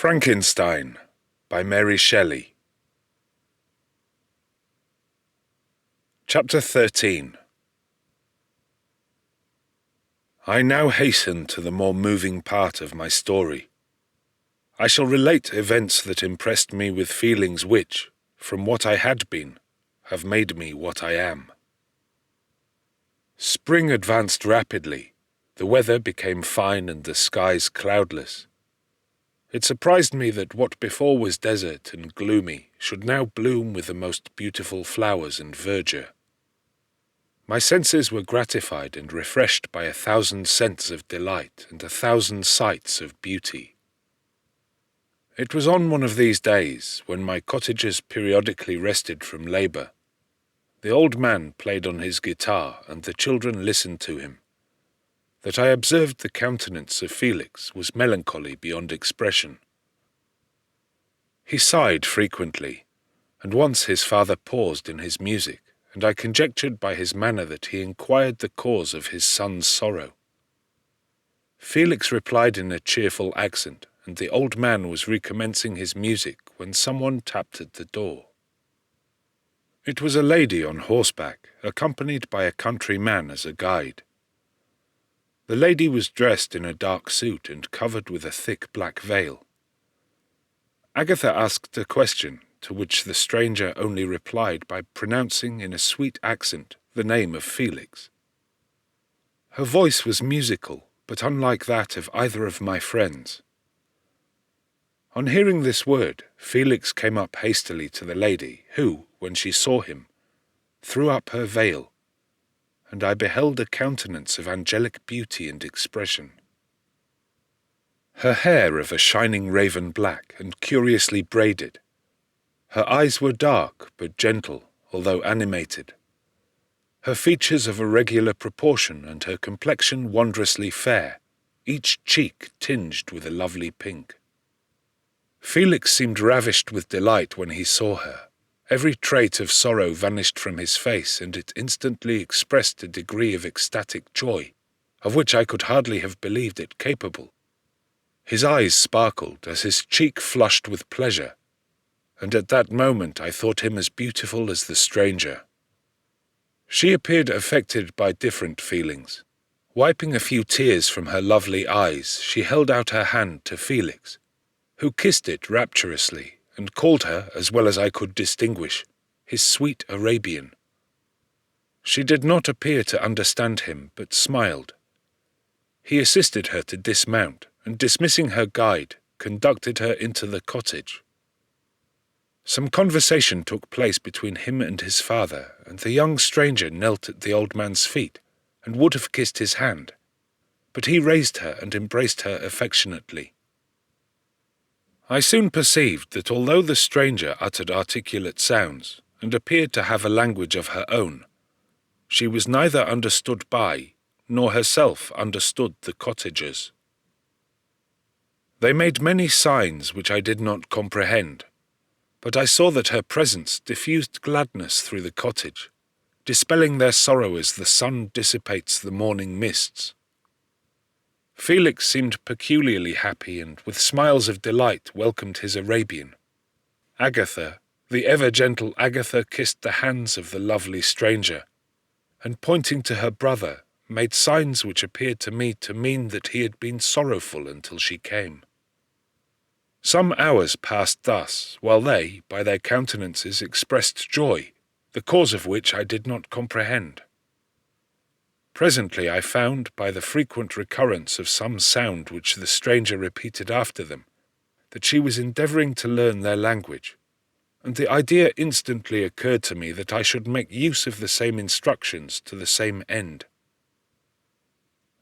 Frankenstein by Mary Shelley. Chapter 13. I now hasten to the more moving part of my story. I shall relate events that impressed me with feelings which, from what I had been, have made me what I am. Spring advanced rapidly. The weather became fine and the skies cloudless. It surprised me that what before was desert and gloomy should now bloom with the most beautiful flowers and verdure. My senses were gratified and refreshed by 1,000 scents of delight and 1,000 sights of beauty. It was on one of these days, when my cottagers periodically rested from labour. The old man played on his guitar and the children listened to him, that I observed the countenance of Felix was melancholy beyond expression. He sighed frequently, and once his father paused in his music, and I conjectured by his manner that he inquired the cause of his son's sorrow. Felix replied in a cheerful accent, and the old man was recommencing his music when someone tapped at the door. It was a lady on horseback, accompanied by a country man as a guide. The lady was dressed in a dark suit and covered with a thick black veil. Agatha asked a question, to which the stranger only replied by pronouncing in a sweet accent the name of Felix. Her voice was musical, but unlike that of either of my friends. On hearing this word, Felix came up hastily to the lady, who, when she saw him, threw up her veil, and I beheld a countenance of angelic beauty and expression. Her hair of a shining raven black and curiously braided. Her eyes were dark but gentle, although animated. Her features of a regular proportion and her complexion wondrously fair, each cheek tinged with a lovely pink. Felix seemed ravished with delight when he saw her. Every trait of sorrow vanished from his face, and it instantly expressed a degree of ecstatic joy, of which I could hardly have believed it capable. His eyes sparkled as his cheek flushed with pleasure, and at that moment I thought him as beautiful as the stranger. She appeared affected by different feelings. Wiping a few tears from her lovely eyes, she held out her hand to Felix, who kissed it rapturously, and called her, as well as I could distinguish, his sweet Arabian. She did not appear to understand him, but smiled. He assisted her to dismount, and dismissing her guide, conducted her into the cottage. Some conversation took place between him and his father, and the young stranger knelt at the old man's feet, and would have kissed his hand, but he raised her and embraced her affectionately. I soon perceived that although the stranger uttered articulate sounds, and appeared to have a language of her own, she was neither understood by, nor herself understood the cottagers. They made many signs which I did not comprehend, but I saw that her presence diffused gladness through the cottage, dispelling their sorrow as the sun dissipates the morning mists. Felix seemed peculiarly happy and with smiles of delight welcomed his Arabian. Agatha, the ever-gentle Agatha, kissed the hands of the lovely stranger, and pointing to her brother, made signs which appeared to me to mean that he had been sorrowful until she came. Some hours passed thus, while they, by their countenances, expressed joy, the cause of which I did not comprehend. Presently I found, by the frequent recurrence of some sound which the stranger repeated after them, that she was endeavouring to learn their language, and the idea instantly occurred to me that I should make use of the same instructions to the same end.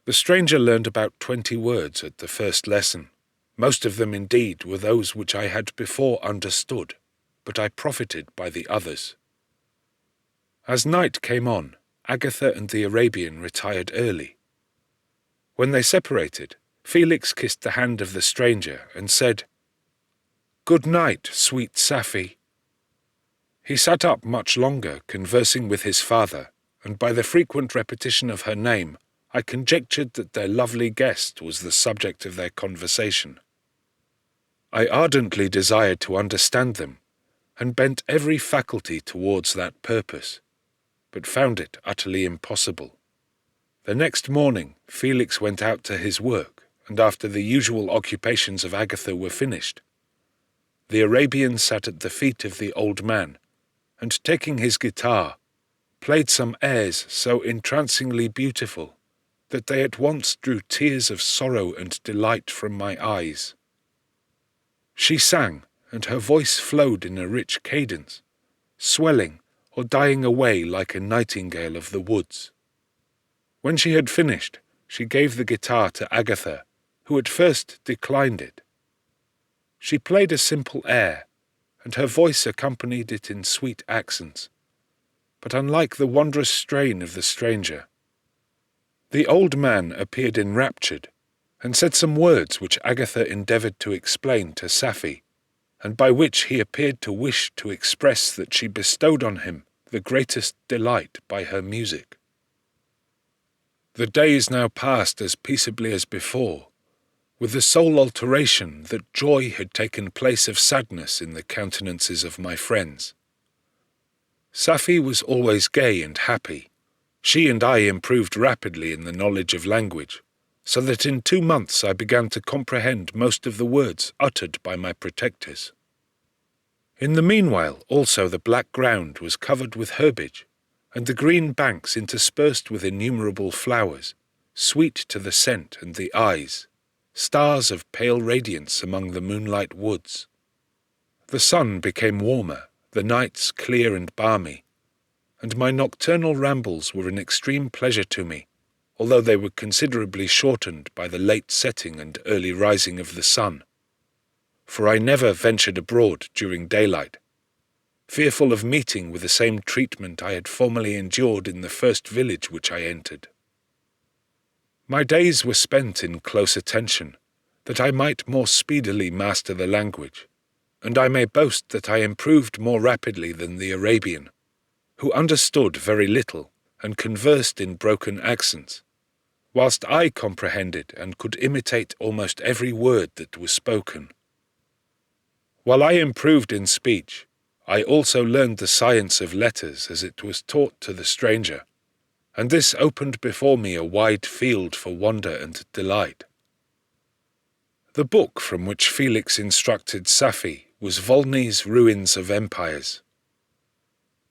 The stranger learned about 20 words at the first lesson. Most of them, indeed, were those which I had before understood, but I profited by the others. As night came on, Agatha and the Arabian retired early. When they separated, Felix kissed the hand of the stranger and said, "Good night, sweet Safie." He sat up much longer, conversing with his father, and by the frequent repetition of her name, I conjectured that their lovely guest was the subject of their conversation. I ardently desired to understand them, and bent every faculty towards that purpose, but found it utterly impossible. The next morning Felix went out to his work, and after the usual occupations of Agatha were finished, the Arabian sat at the feet of the old man, and taking his guitar, played some airs so entrancingly beautiful that they at once drew tears of sorrow and delight from my eyes. She sang, and her voice flowed in a rich cadence, swelling or dying away like a nightingale of the woods. When she had finished, she gave the guitar to Agatha, who at first declined it. She played a simple air, and her voice accompanied it in sweet accents, but unlike the wondrous strain of the stranger. The old man appeared enraptured, and said some words which Agatha endeavoured to explain to Safie, and by which he appeared to wish to express that she bestowed on him the greatest delight by her music. The days now passed as peaceably as before, with the sole alteration that joy had taken place of sadness in the countenances of my friends. Safie was always gay and happy. She and I improved rapidly in the knowledge of language, so that in 2 months I began to comprehend most of the words uttered by my protectors. In the meanwhile also the black ground was covered with herbage, and the green banks interspersed with innumerable flowers, sweet to the scent and the eyes, stars of pale radiance among the moonlight woods. The sun became warmer, the nights clear and balmy, and my nocturnal rambles were an extreme pleasure to me, although they were considerably shortened by the late setting and early rising of the sun. For I never ventured abroad during daylight, fearful of meeting with the same treatment I had formerly endured in the first village which I entered. My days were spent in close attention, that I might more speedily master the language, and I may boast that I improved more rapidly than the Arabian, who understood very little and conversed in broken accents, whilst I comprehended and could imitate almost every word that was spoken. While I improved in speech, I also learned the science of letters as it was taught to the stranger, and this opened before me a wide field for wonder and delight. The book from which Felix instructed Safie was Volney's Ruins of Empires.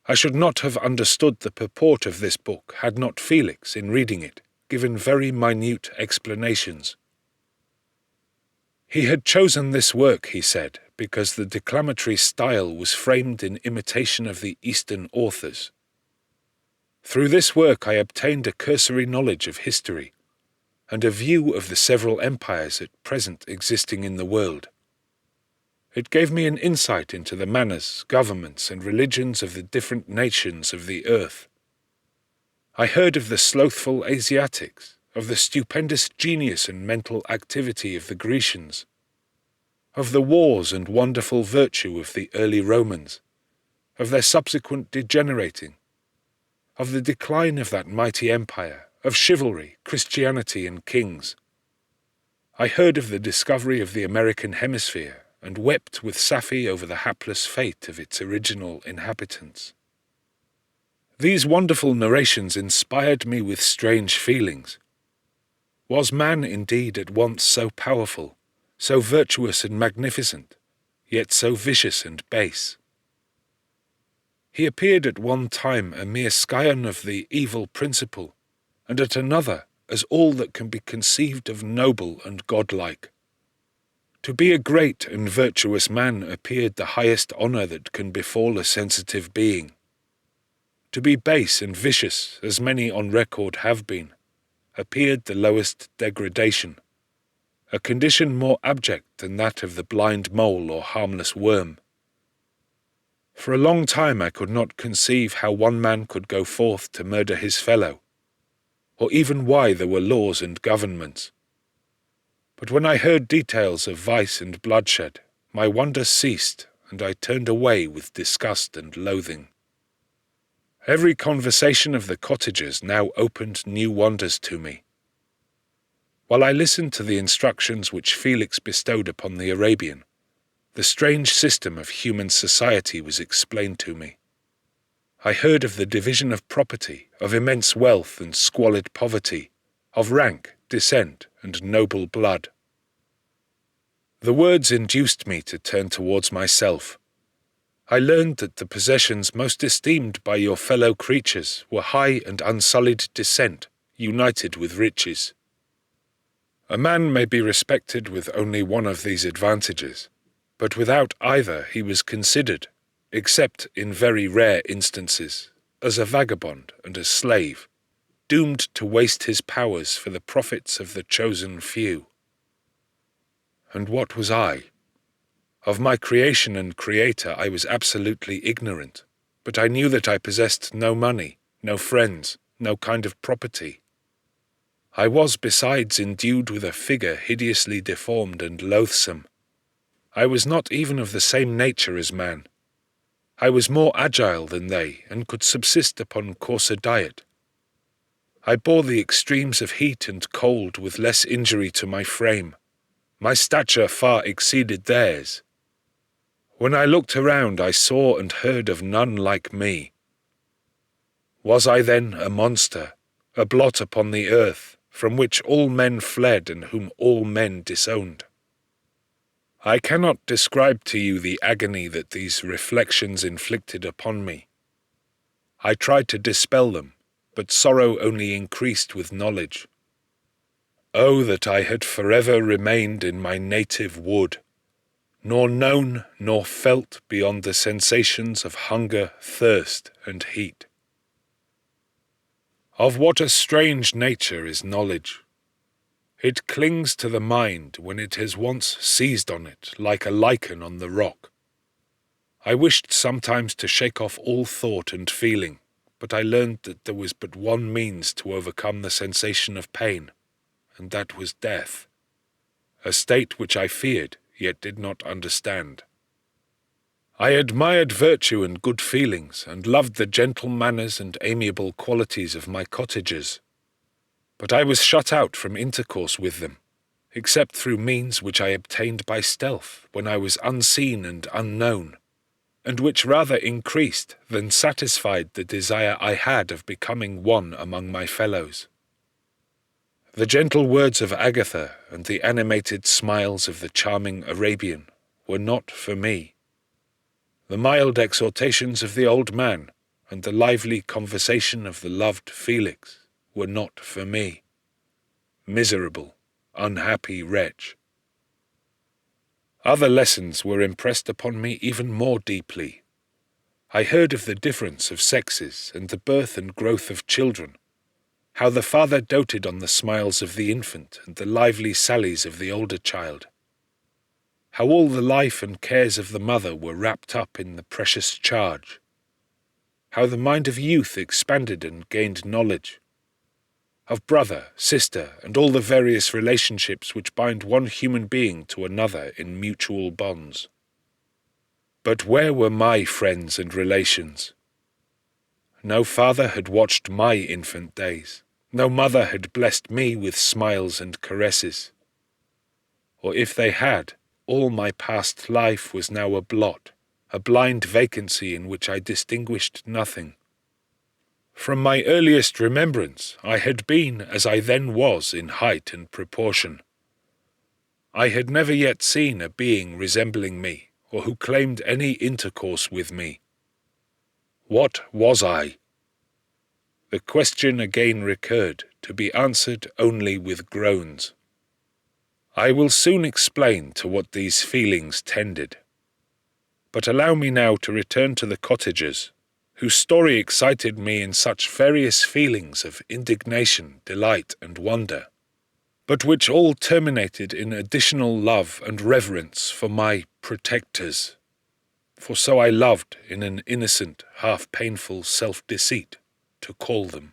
I should not have understood the purport of this book had not Felix, in reading it, given very minute explanations. He had chosen this work, he said, because the declamatory style was framed in imitation of the Eastern authors. Through this work I obtained a cursory knowledge of history, and a view of the several empires at present existing in the world. It gave me an insight into the manners, governments, and religions of the different nations of the earth. I heard of the slothful Asiatics, of the stupendous genius and mental activity of the Grecians, of the wars and wonderful virtue of the early Romans, of their subsequent degenerating, of the decline of that mighty empire, of chivalry, Christianity, and kings. I heard of the discovery of the American hemisphere, and wept with Safie over the hapless fate of its original inhabitants. These wonderful narrations inspired me with strange feelings. Was man indeed at once so powerful, so virtuous and magnificent, yet so vicious and base? He appeared at one time a mere scion of the evil principle, and at another as all that can be conceived of noble and godlike. To be a great and virtuous man appeared the highest honour that can befall a sensitive being. To be base and vicious, as many on record have been, appeared the lowest degradation, a condition more abject than that of the blind mole or harmless worm. For a long time I could not conceive how one man could go forth to murder his fellow, or even why there were laws and governments. But when I heard details of vice and bloodshed, my wonder ceased, and I turned away with disgust and loathing. Every conversation of the cottagers now opened new wonders to me. While I listened to the instructions which Felix bestowed upon the Arabian, the strange system of human society was explained to me. I heard of the division of property, of immense wealth and squalid poverty, of rank, descent, and noble blood. The words induced me to turn towards myself. I learned that the possessions most esteemed by your fellow creatures were high and unsullied descent, united with riches. A man may be respected with only one of these advantages, but without either he was considered, except in very rare instances, as a vagabond and a slave, doomed to waste his powers for the profits of the chosen few. And what was I? Of my creation and creator I was absolutely ignorant, but I knew that I possessed no money, no friends, no kind of property. I was besides endued with a figure hideously deformed and loathsome. I was not even of the same nature as man. I was more agile than they, and could subsist upon coarser diet. I bore the extremes of heat and cold with less injury to my frame. My stature far exceeded theirs. When I looked around, I saw and heard of none like me. Was I then a monster, a blot upon the earth, from which all men fled and whom all men disowned? I cannot describe to you the agony that these reflections inflicted upon me. I tried to dispel them, but sorrow only increased with knowledge. Oh, that I had forever remained in my native wood, nor known nor felt beyond the sensations of hunger, thirst, and heat. Of what a strange nature is knowledge! It clings to the mind when it has once seized on it, like a lichen on the rock. I wished sometimes to shake off all thought and feeling, but I learned that there was but one means to overcome the sensation of pain, and that was death, a state which I feared, yet did not understand. I admired virtue and good feelings, and loved the gentle manners and amiable qualities of my cottagers. But I was shut out from intercourse with them, except through means which I obtained by stealth, when I was unseen and unknown, and which rather increased than satisfied the desire I had of becoming one among my fellows. The gentle words of Agatha and the animated smiles of the charming Arabian were not for me. The mild exhortations of the old man and the lively conversation of the loved Felix were not for me. Miserable, unhappy wretch. Other lessons were impressed upon me even more deeply. I heard of the difference of sexes and the birth and growth of children, how the father doted on the smiles of the infant and the lively sallies of the older child, how all the life and cares of the mother were wrapped up in the precious charge, how the mind of youth expanded and gained knowledge, of brother, sister, and all the various relationships which bind one human being to another in mutual bonds. But where were my friends and relations? No father had watched my infant days. No mother had blessed me with smiles and caresses. Or if they had, all my past life was now a blot, a blind vacancy in which I distinguished nothing. From my earliest remembrance, I had been as I then was in height and proportion. I had never yet seen a being resembling me, or who claimed any intercourse with me. What was I? The question again recurred, to be answered only with groans. I will soon explain to what these feelings tended. But allow me now to return to the cottagers, whose story excited me in such various feelings of indignation, delight, and wonder, but which all terminated in additional love and reverence for my protectors, for so I loved, in an innocent, half-painful self-deceit, to call them.